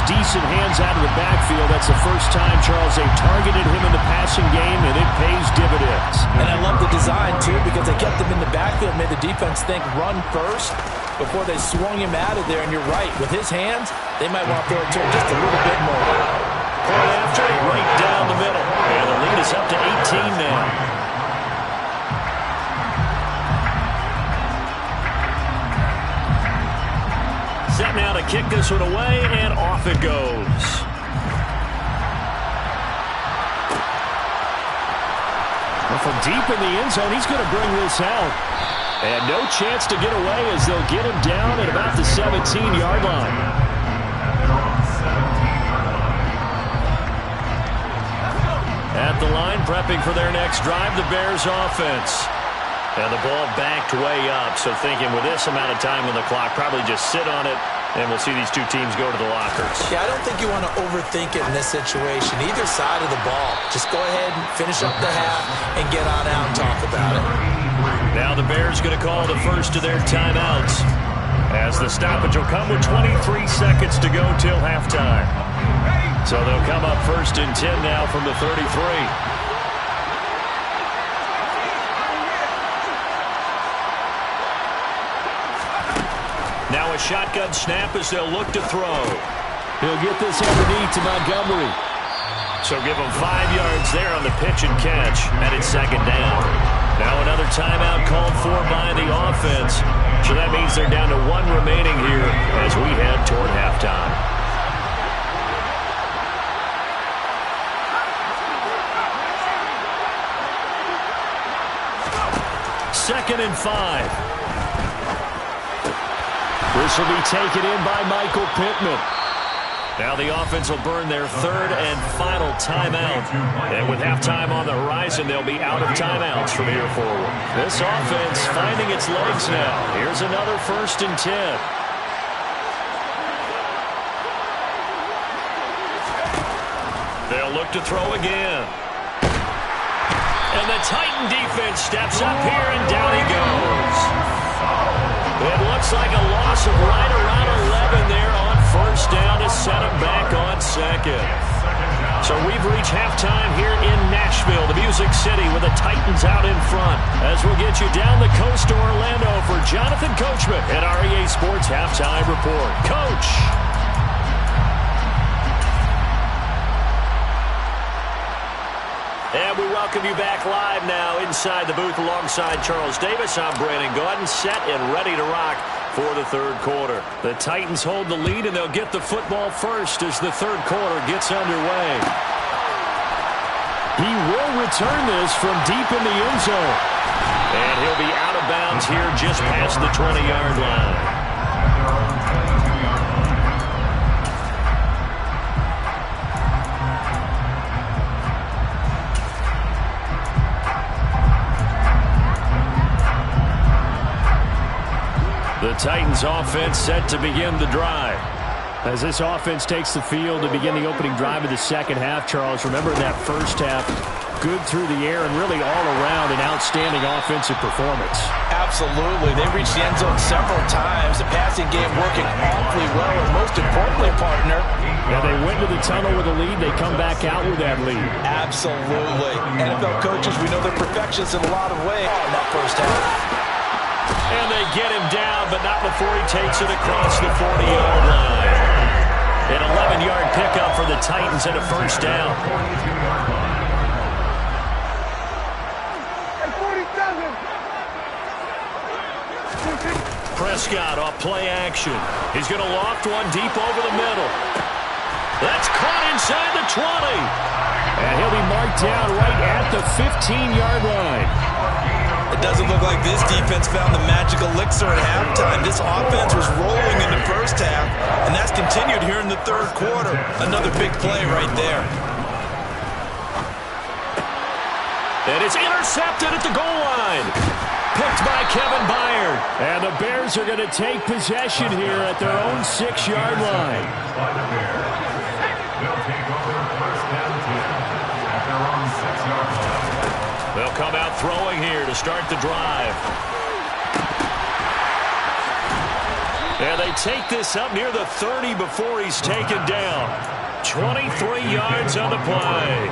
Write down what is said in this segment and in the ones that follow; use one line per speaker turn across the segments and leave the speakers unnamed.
decent hands out of the backfield. That's the first time, Charles, they've targeted him in the passing game, and it pays dividends.
And I love the design, too, because they kept him in the backfield, made the defense think run first before they swung him out of there. And you're right, with his hands, they might want to throw it to him just a little bit more.
Point after, right down the middle. And the lead is up to 18 now. Set now to kick this one away, and off it goes. Well, from deep in the end zone, he's going to bring this out. And no chance to get away as they'll get him down at about the 17-yard line. At the line, prepping for their next drive, the Bears offense. And the ball backed way up, so thinking with this amount of time on the clock, probably just sit on it, and we'll see these two teams go to the lockers.
Yeah, I don't think you want to overthink it in this situation. Either side of the ball. Just go ahead and finish up the half and get on out and talk about it.
Now the Bears going to call the first of their timeouts, as the stoppage will come with 23 seconds to go till halftime. So they'll come up 1st and 10 now from the 33. Now a shotgun snap as they'll look to throw. He'll get this underneath to Montgomery. So give him 5 yards there on the pitch and catch, and it's 2nd down. Now another timeout called for by the offense. So that means they're down to 1 remaining here as we head toward halftime. Second and 5. This will be taken in by Michael Pittman. Now the offense will burn their 3rd and final timeout. And with halftime on the horizon, they'll be out of timeouts from here forward. This offense finding its legs now. Here's another 1st and 10. They'll look to throw again. And the Titan defense steps up here, and down he goes. It looks like a loss of right around 11 there on 1st down to set him back on 2nd. So we've reached halftime here in Nashville, the Music City, with the Titans out in front. As we'll get you down the coast to Orlando for Jonathan Coachman at REA Sports Halftime Report. Coach! And we welcome you back live now inside the booth alongside Charles Davis. I'm Brandon Gaudin, set and ready to rock for the 3rd quarter. The Titans hold the lead, and they'll get the football first as the 3rd quarter gets underway. He will return this from deep in the end zone. And he'll be out of bounds here just past the 20-yard line. The Titans offense set to begin the drive. As this offense takes the field to begin the opening drive of the 2nd half, Charles, remember that 1st half, good through the air and really all around an outstanding offensive performance.
Absolutely. They reached the end zone several times. The passing game working awfully well, and most importantly, partner.
Yeah, they went to the tunnel with a lead. They come back out with that lead.
Absolutely. NFL coaches, we know they're perfectionists in a lot of ways in that 1st half.
And they get him down, but not before he takes it across the 40-yard line. An 11-yard pickup for the Titans and a 1st down. Prescott off play action. He's going to loft one deep over the middle. That's caught inside the 20. And he'll be marked down right at the 15-yard line.
It doesn't look like this defense found the magic elixir at halftime. This offense was rolling in the 1st half, and that's continued here in the 3rd quarter. Another big play right there.
And it's intercepted at the goal line. Picked by Kevin Byard. And the Bears are going to take possession here at their own 6-yard line. They'll come out throwing here to start the drive. And they take this up near the 30 before he's taken down. 23 yards on the play.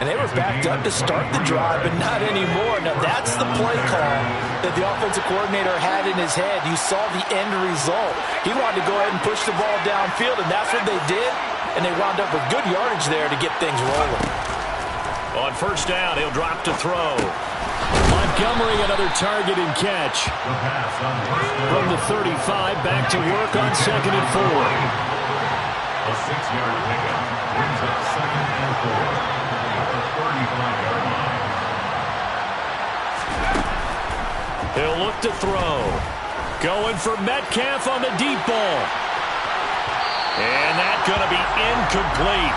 And they were backed up to start the drive, but not anymore. Now, that's the play call that the offensive coordinator had in his head. You saw the end result. He wanted to go ahead and push the ball downfield, and that's what they did. And they wound up with good yardage there to get things rolling.
On first down, he'll drop to throw. Montgomery, another target and catch. From the 35, back to work on 2nd and 4.
A 6-yard pickup brings up 2nd and 4.
He'll look to throw. Going for Metcalf on the deep ball. And that's going to be incomplete.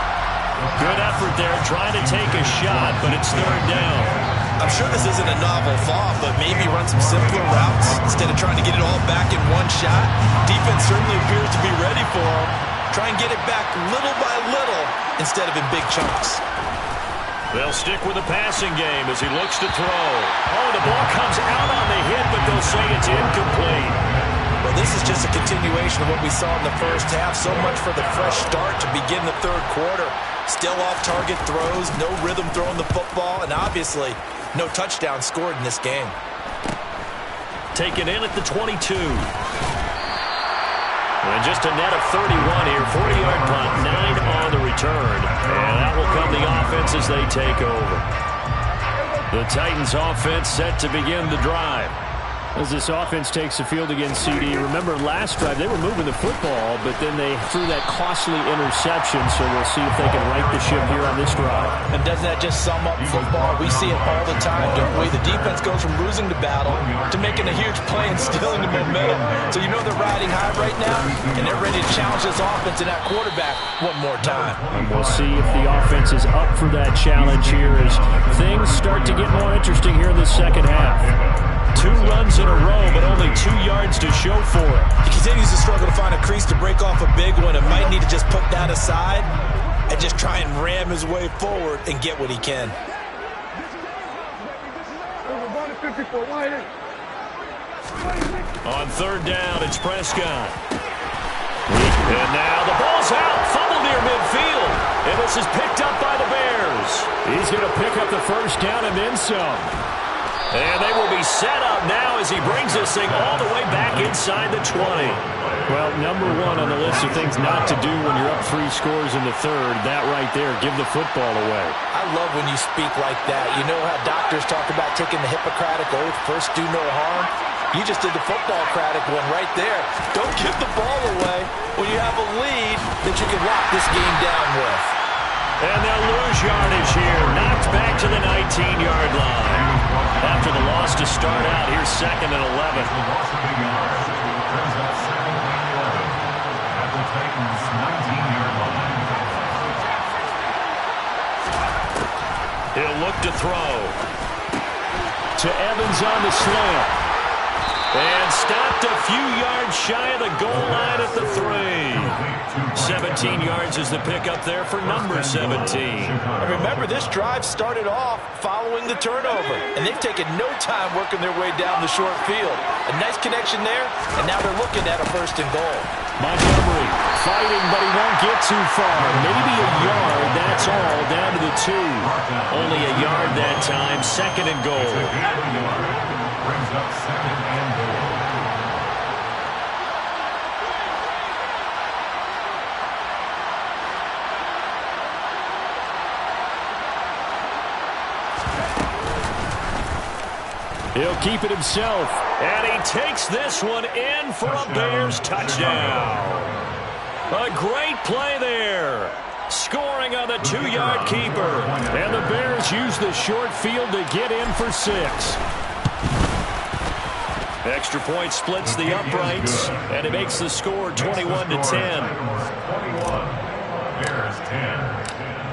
Good effort there trying to take a shot, but it's 3rd down.
I'm sure this isn't a novel thought, but maybe run some simpler routes instead of trying to get it all back in one shot. Defense certainly appears to be ready for him. Try and get it back little by little instead of in big chunks.
They'll stick with the passing game as he looks to throw. Oh, the ball comes out on the hit, but they'll say it's incomplete.
Well, this is just a continuation of what we saw in the first half. So much for the fresh start to begin the 3rd quarter. Still off-target throws, no rhythm throwing the football, and obviously no touchdown scored in this game.
Taken in at the 22. And just a net of 31 here. 40-yard punt, 9 on the return. And that will come the offense as they take over. The Titans offense set to begin the drive. As this offense takes the field against CD, remember last drive they were moving the football, but then they threw that costly interception, so we'll see if they can right the ship here on this drive.
And doesn't that just sum up football? We see it all the time, don't we? The defense goes from losing the battle to making a huge play and stealing the momentum. So you know they're riding high right now, and they're ready to challenge this offense and that quarterback one more time.
And we'll see if the offense is up for that challenge here as things start to get more interesting here in the second half. 2 runs in a row, but only 2 yards to show for it.
He continues to struggle to find a crease to break off a big one and might need to just put that aside and just try and ram his way forward and get what he can.
On 3rd down, it's Prescott. And now the ball's out, fumbled near midfield. And this is picked up by the Bears. He's going to pick up the first down and then some. And they will be set up now as he brings this thing all the way back inside the 20. Well, number 1 on the list of things not to do when you're up 3 scores in the 3rd. That right there, give the football away.
I love when you speak like that. You know how doctors talk about taking the Hippocratic Oath, first do no harm? You just did the football-cratic one right there. Don't give the ball away when you have a lead that you can lock this game down with.
And they'll lose yardage here. Knocked back to the 19-yard line. After the loss to start out, here's 2nd and 11. He'll look to throw. To Evans on the slant. And stopped a few yards shy of the goal line at the 3. 17 yards is the pickup there for number 17.
And remember, this drive started off following the turnover, and they've taken no time working their way down the short field. A nice connection there, and now they're looking at a 1st and goal.
Montgomery fighting, but he won't get too far. Maybe a yard, that's all, down to the 2. Only a yard that time, 2nd and goal.
Brings up 2nd and goal.
He'll keep it himself, and he takes this one in for a Bears touchdown. A great play there. Scoring on the 2-yard keeper. And the Bears use the short field to get in for 6. Extra point splits the uprights, and it makes the score 21-10.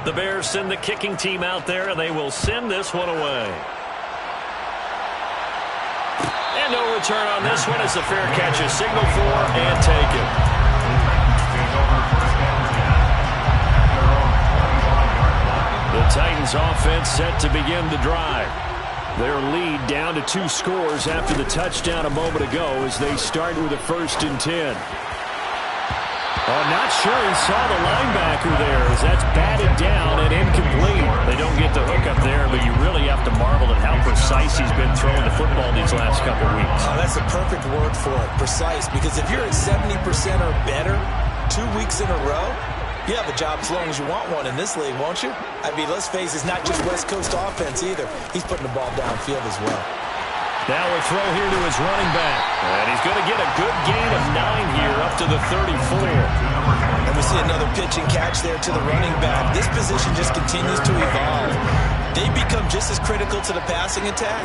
The Bears send the kicking team out there, and they will send this one away. And no return on this one as the fair catch is signaled for and taken. The Titans offense set to begin the drive. Their lead down to 2 scores after the touchdown a moment ago as they start with a 1st and 10. Oh, not sure he saw the linebacker there as that's batted down and incomplete. They don't get the hook up there, but you really have to marvel at how precise he's been throwing the football these last couple weeks.
Oh, that's a perfect word for it, precise, because if you're at 70% or better 2 weeks in a row, you have a job as long as you want one in this league, won't you? I mean, let's face it, it's not just West Coast offense either. He's putting the ball downfield as well.
Now a throw here to his running back. And he's going to get a good gain of 9 here up to the 34.
And we see another pitch and catch there to the running back. This position just continues to evolve. They become just as critical to the passing attack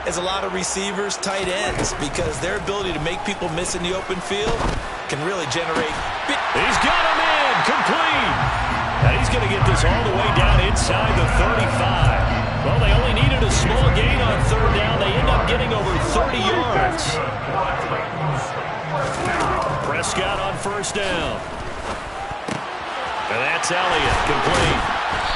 as a lot of receivers, tight ends, because their ability to make people miss in the open field can really generate.
He's got him in, complete. And he's going to get this all the way down inside the 35. Well, they only needed a small gain on 3rd down. They end up getting over 30 yards. Prescott on 1st down. And that's Elliott, complete.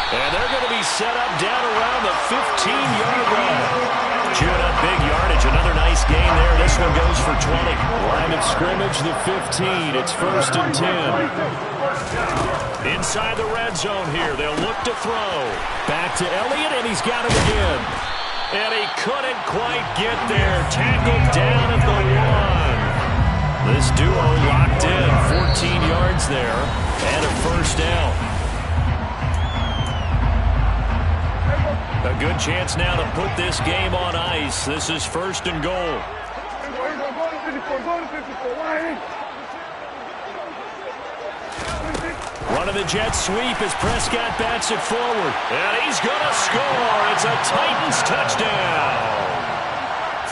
And they're going to be set up down around the 15-yard line. Chewing up big yardage. Another nice gain there. This one goes for 20. Line of scrimmage, the 15. It's 1st and 10. Inside the red zone here. They'll look to throw. Back to Elliott, and he's got him again. And he couldn't quite get there. Tackled down at the 1. This duo locked in. 14 yards there. And a 1st down. A good chance now to put this game on ice. This is 1st and goal. Running the jet sweep as Prescott bats it forward. And he's going to score. It's a Titans touchdown.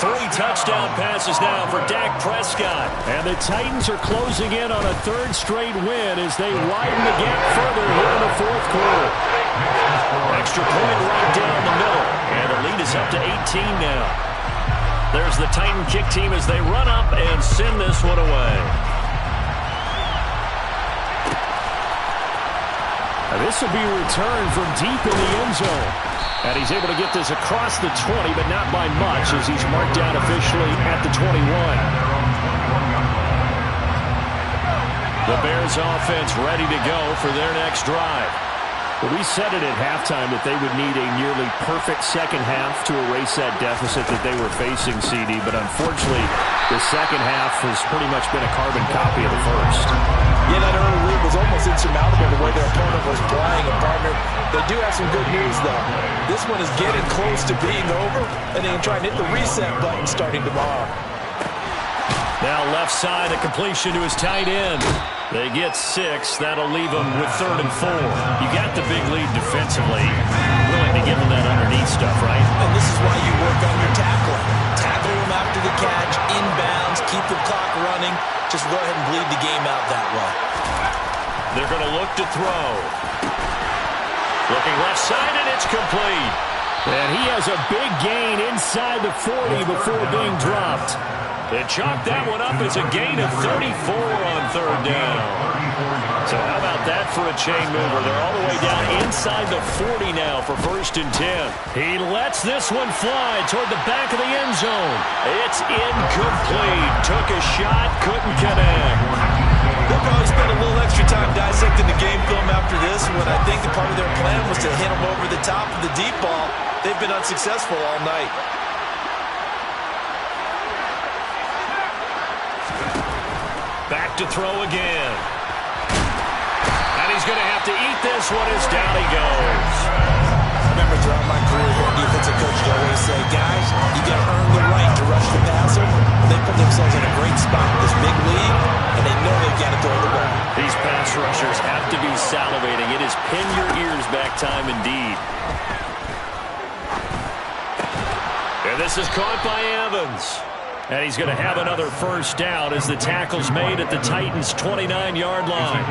3 touchdown passes now for Dak Prescott. And the Titans are closing in on a 3rd straight win as they widen the gap further here in the 4th quarter. Extra point right down the middle. And the lead is up to 18 now. There's the Titan kick team as they run up and send this one away. Now this will be returned from deep in the end zone. And he's able to get this across the 20, but not by much as he's marked down officially at the 21. The Bears offense ready to go for their next drive. Well, we said it at halftime that they would need a nearly perfect second half to erase that deficit that they were facing, CD. But unfortunately, the second half has pretty much been a carbon copy of the first.
Yeah, that early lead was almost insurmountable the way their opponent was playing. And partner, they do have some good news, though. This one is getting close to being over, and they can try and hit the reset button starting tomorrow.
Now left side, a completion to his tight end. They get 6. That'll leave them with 3rd and 4. You got the big lead defensively. Willing to give them that underneath stuff, right?
And this is why you work on your tackling. Tackle them after the catch, inbounds, keep the clock running. Just go ahead and bleed the game out that way.
They're going to look to throw. Looking left side, and it's complete. And he has a big gain inside the 40 before being dropped. They chalked that one up as a gain of 34 on 3rd down. So how about that for a chain mover? They're all the way down inside the 40 now for 1st and 10. He lets this one fly toward the back of the end zone. It's incomplete. Took a shot, couldn't connect.
They'll probably spend a little extra time dissecting the game film after this when I think the part of their plan was to hit them over the top of the deep ball. They've been unsuccessful all night.
Back to throw again. And he's going to have to eat this one as down he goes.
I remember throughout my career here, defensive coaches always say, guys, you got to earn the right to rush the passer. They put themselves in a great spot with this big lead, and they know they've got to throw the ball.
These pass rushers have to be salivating. It is pin your ears back time indeed. And this is caught by Evans. And he's going to have another 1st down as the tackle's made at the Titans' 29-yard line.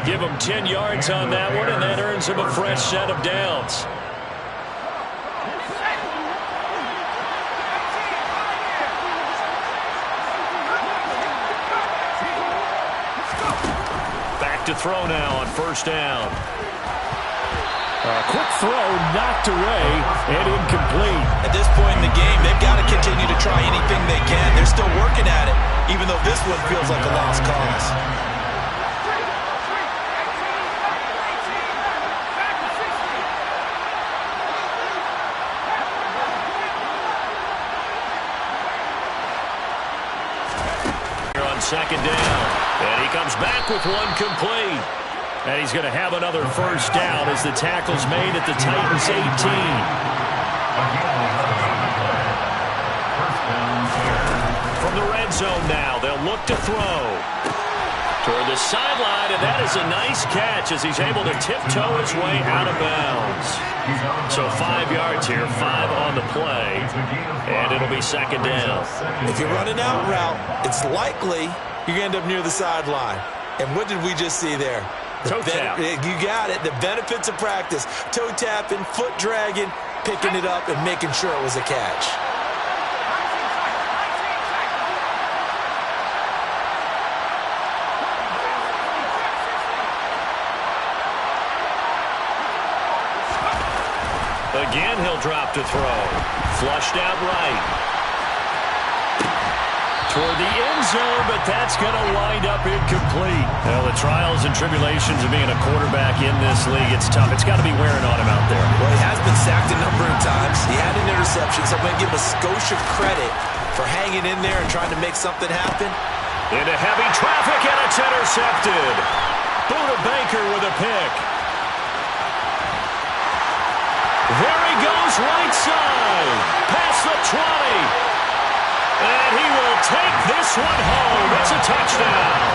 Give him 10 yards on that one, and that earns him a fresh set of downs. Back to throw now on 1st down.
Quick throw, knocked away, and incomplete.
At this point in the game, they've got to continue to try anything they can. They're still working at it, even though this one feels like a lost cause.
On second down, and he comes back with one complete. And he's going to have another first down as the tackle's made at the Titans 18. From the red zone now, they'll look to throw. Toward the sideline, and that is a nice catch as he's able to tiptoe his way out of bounds. So 5 yards here, 5 on the play, and it'll be second down.
If you're running out route, it's likely you're going to end up near the sideline. And what did we just see there?
Toe tap.
You got it. The benefits of practice. Toe tapping, foot dragging, picking it up, and making sure it was a catch.
Again, he'll drop to throw. Flushed out right. Toward the end zone, but that's going to wind up incomplete. Well, the trials and tribulations of being a quarterback in this league, it's tough. It's got to be wearing on him out there.
Well, he has been sacked a number of times. He had an interception, so I'm going to give him a skosh of credit for hanging in there and trying to make something happen.
Into heavy traffic, and it's intercepted. Buda Baker with a pick. There he goes, right side. Past the 20. And he will take this one home. It's a touchdown.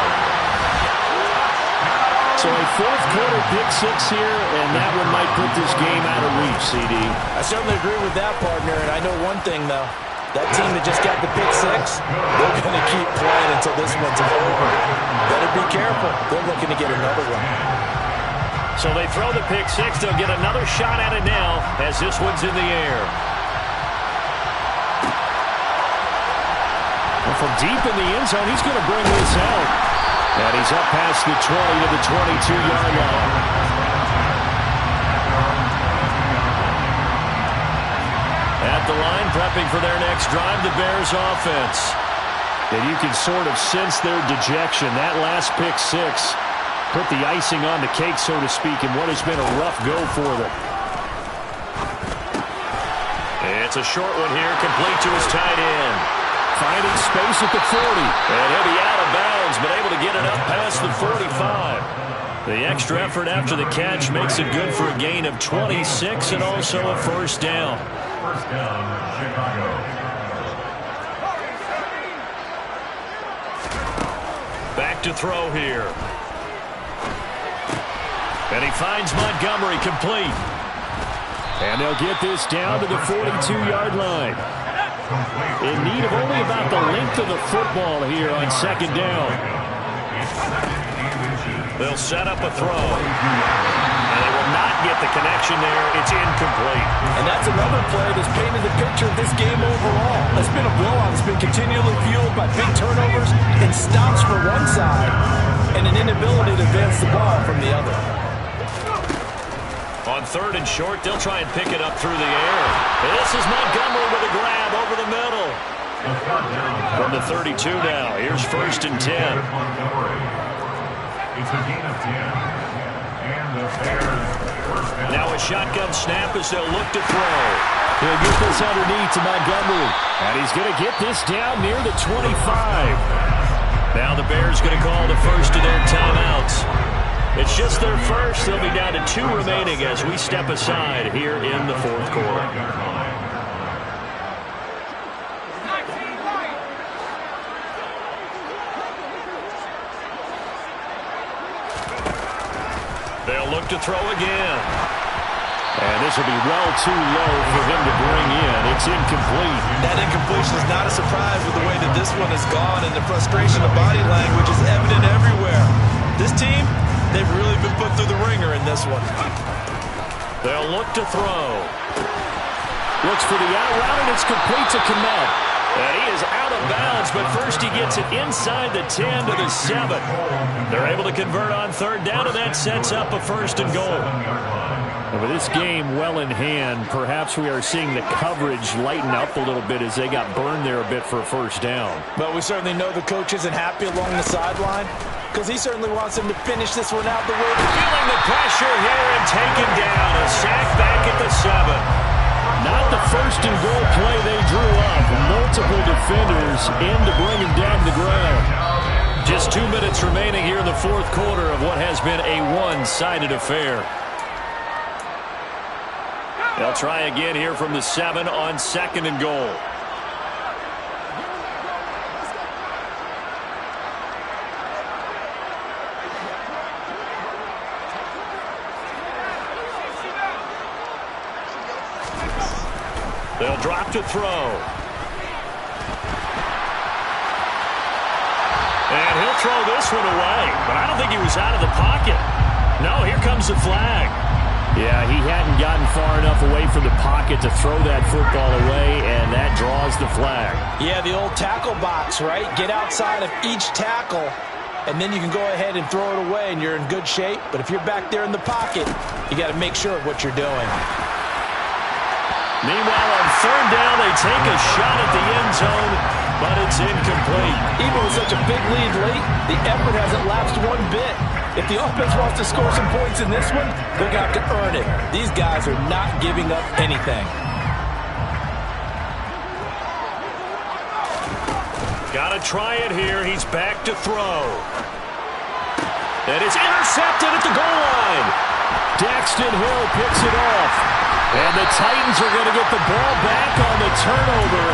So a fourth quarter pick six here, and that one might put this game out of reach, CD.
I certainly agree with that, partner. And I know one thing, though. That team that just got the pick six, they're going to keep playing until this one's over. Better be careful. They're looking to get another one.
So they throw the pick six. They'll get another shot at it now as this one's in the air.
From deep in the end zone, he's going to bring this out. And he's up past the 20 to the 22-yard line.
At the line, prepping for their next drive, the Bears offense.
And you can sort of sense their dejection. That last pick six put the icing on the cake, so to speak, in what has been a rough go for them.
It's a short one here, complete to his tight end.
Finding space at the 40.
And he'll be out of bounds, but able to get it up past the 45. The extra effort after the catch makes it good for a gain of 26 and also a first down.
First down, Chicago.
Back to throw here. And he finds Montgomery complete.
And they'll get this down to the 42-yard line. In need of only about the length of the football here on second down.
They'll set up a throw. And they will not get the connection there. It's incomplete.
And that's another play that's painted the picture of this game overall. It's been a blowout. It's been continually fueled by big turnovers and stops for one side and an inability to advance the ball from the other.
On third and short, they'll try and pick it up through the air. This is Montgomery with a grab over the middle. From the 32 now, here's first and 10.
It's a gain of 10. And the Bears first down.
Now a shotgun snap as they'll look to throw.
He'll get this underneath to Montgomery. And he's going to get this down near the 25.
Now the Bears going to call the first of their timeouts. It's just their first. They'll be down to 2 remaining as we step aside here in the fourth quarter. They'll look to throw again.
And this will be well too low for him to bring in. It's incomplete.
That incompletion is not a surprise with the way that this one has gone, and the frustration of body language is evident everywhere. This team, they've really been put through the ringer in this one.
They'll look to throw.
Looks for the out route, and it's complete to Kmet.
And he is out of bounds, but first he gets it inside the 10 to the 7. They're able to convert on third down, and that sets up a 1st and goal.
And with this game well in hand, perhaps we are seeing the coverage lighten up a little bit as they got burned there a bit for a 1st down.
But we certainly know the coach isn't happy along the sideline because he certainly wants him to finish this one out the way.
Feeling the pressure here and taken down. A sack back at the 7.
Not the 1st and goal play they drew up. Multiple defenders in to bring him down to the ground.
Just 2 minutes remaining here in the 4th quarter of what has been a one-sided affair. They'll try again here from the 7 on 2nd and goal. They'll drop to throw. And he'll throw this one away. But I don't think he was out of the pocket. No, here comes the flag.
Yeah, he hadn't gotten far enough away from the pocket to throw that football away, and that draws the flag.
Yeah, the old tackle box, right? Get outside of each tackle, and then you can go ahead and throw it away, and you're in good shape. But if you're back there in the pocket, you got to make sure of what you're doing.
Meanwhile, on third down, they take a shot at the end zone, but it's incomplete.
Even with such a big lead late, the effort hasn't lapsed one bit. If the offense wants to score some points in this one, they're going to have to earn it. These guys are not giving up anything.
Got to try it here. He's back to throw. And it's intercepted at the goal line.
Daxton Hill picks it off. And the Titans are going to get the ball back on the turnover.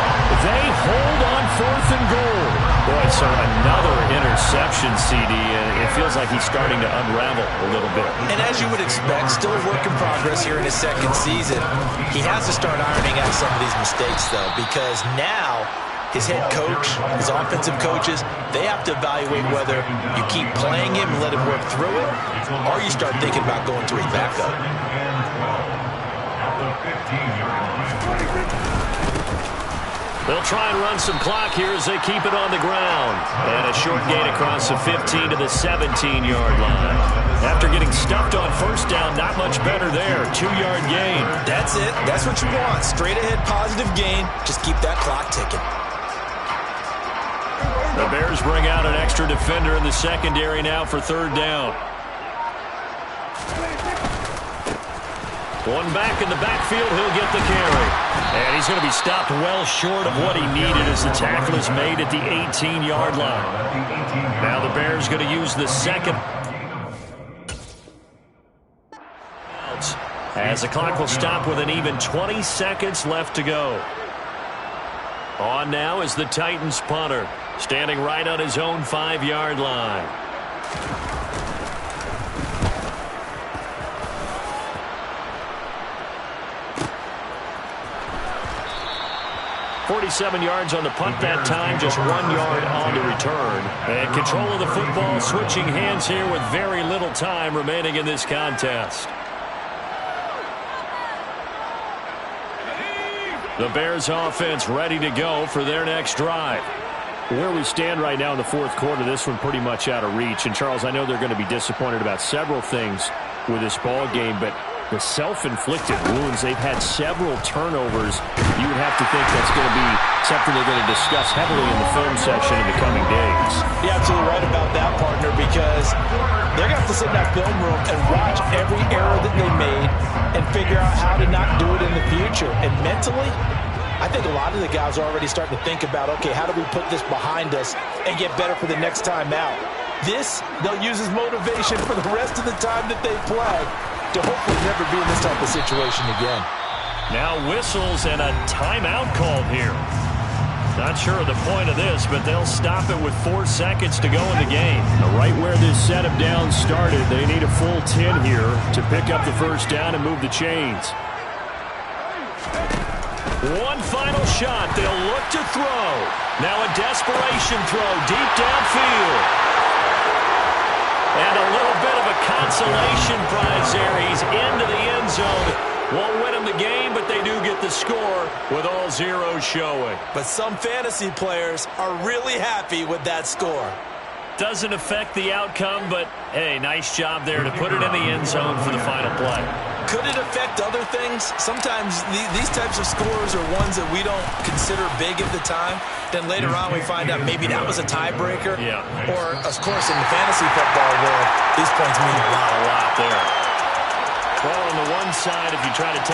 They hold on 4th and goal.
Boy, so another interception, CD, and it feels like he's starting to unravel a little bit.
And as you would expect, still a work in progress here in his 2nd season. He has to start ironing out some of these mistakes, though, because now his head coach, his offensive coaches, they have to evaluate whether you keep playing him and let him work through it, or you start thinking about going to his backup.
They'll try and run some clock here as they keep it on the ground. And a short gain across the 15 to the 17-yard line. After getting stuffed on 1st down, not much better there. 2-yard gain.
That's it. That's what you want. Straight ahead positive gain. Just keep that clock ticking.
The Bears bring out an extra defender in the secondary now for 3rd down. One back in the backfield, he'll get the carry. And he's going to be stopped well short of what he needed as the tackle is made at the 18-yard line. Now the Bears going to use the 2nd. As the clock will stop with an even 20 seconds left to go. On now is the Titans punter, standing right on his own 5-yard line. 47 yards on the punt that time, just 1 yard on the return. And control of the football switching hands here with very little time remaining in this contest. The Bears offense ready to go for their next drive.
Where we stand right now in the 4th quarter, this one pretty much out of reach. And, Charles, I know they're going to be disappointed about several things with this ball game, but the self-inflicted wounds, they've had several turnovers. You would have to think that's going to be something they're going to discuss heavily in the film section in the coming days.
You're absolutely right about that, partner, because they're going to have to sit in that film room and watch every error that they made and figure out how to not do it in the future. And mentally, I think a lot of the guys are already starting to think about, okay, how do we put this behind us and get better for the next time out? This, they'll use as motivation for the rest of the time that they play to hopefully never be in this type of situation again.
Now whistles and a timeout called here. Not sure of the point of this, but they'll stop it with 4 seconds to go in the game.
Right where this setup down started, they need a full 10 here to pick up the 1st down and move the chains.
One final shot. They'll look to throw. Now a desperation throw deep downfield. And a little bit of a consolation prize there. He's into the end zone. Won't win them the game, but they do get the score with all zeros showing.
But some fantasy players are really happy with that score.
Doesn't affect the outcome, but, hey, nice job there to put it in the end zone for the final play.
Could it affect other things? Sometimes these types of scores are ones that we don't consider big at the time. Then later on we find out maybe that was a tiebreaker.
Yeah.
Or, of course, in the fantasy football world, these points mean a lot
there. Well, on the one side, if you try to take